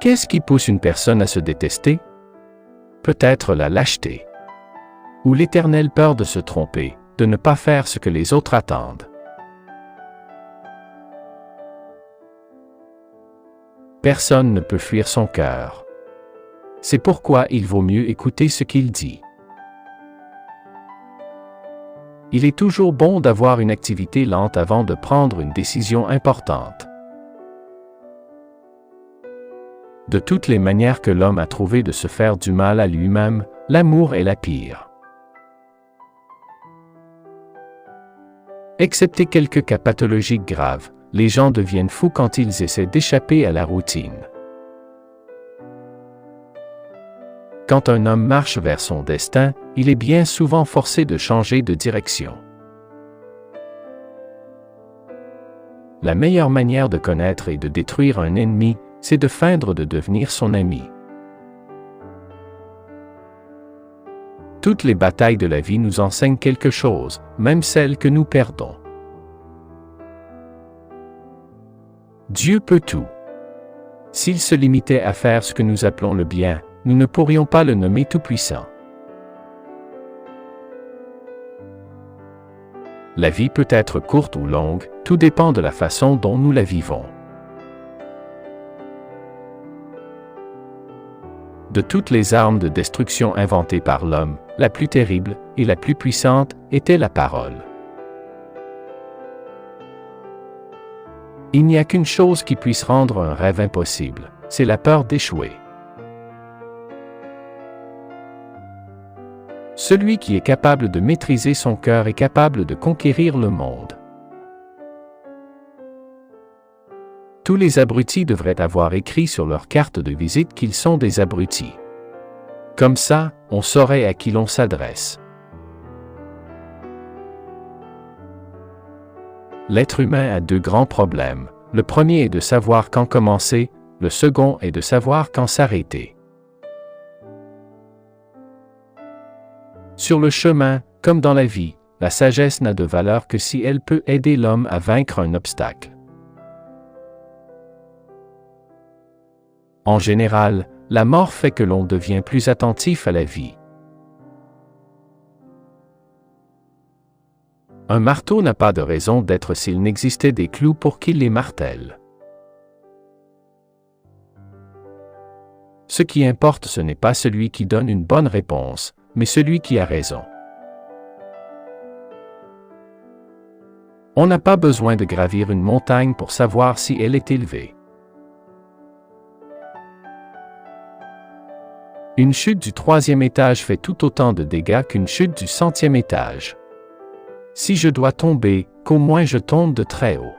Qu'est-ce qui pousse une personne à se détester? Peut-être la lâcheté. Ou l'éternelle peur de se tromper, de ne pas faire ce que les autres attendent. Personne ne peut fuir son cœur. C'est pourquoi il vaut mieux écouter ce qu'il dit. Il est toujours bon d'avoir une activité lente avant de prendre une décision importante. De toutes les manières que l'homme a trouvé de se faire du mal à lui-même, l'amour est la pire. Excepté quelques cas pathologiques graves, les gens deviennent fous quand ils essaient d'échapper à la routine. Quand un homme marche vers son destin, il est bien souvent forcé de changer de direction. La meilleure manière de connaître et de détruire un ennemi, c'est de feindre de devenir son ami. Toutes les batailles de la vie nous enseignent quelque chose, même celles que nous perdons. Dieu peut tout. S'il se limitait à faire ce que nous appelons le bien, nous ne pourrions pas le nommer tout-puissant. La vie peut être courte ou longue, tout dépend de la façon dont nous la vivons. De toutes les armes de destruction inventées par l'homme, la plus terrible et la plus puissante était la parole. Il n'y a qu'une chose qui puisse rendre un rêve impossible, c'est la peur d'échouer. Celui qui est capable de maîtriser son cœur est capable de conquérir le monde. Tous les abrutis devraient avoir écrit sur leur carte de visite qu'ils sont des abrutis. Comme ça, on saurait à qui l'on s'adresse. L'être humain a deux grands problèmes. Le premier est de savoir quand commencer, le second est de savoir quand s'arrêter. Sur le chemin, comme dans la vie, la sagesse n'a de valeur que si elle peut aider l'homme à vaincre un obstacle. En général, la mort fait que l'on devient plus attentif à la vie. Un marteau n'a pas de raison d'être s'il n'existait des clous pour qu'il les martèle. Ce qui importe, ce n'est pas celui qui donne une bonne réponse, mais celui qui a raison. On n'a pas besoin de gravir une montagne pour savoir si elle est élevée. Une chute du 3e étage fait tout autant de dégâts qu'une chute du 100e étage. Si je dois tomber, qu'au moins je tombe de très haut.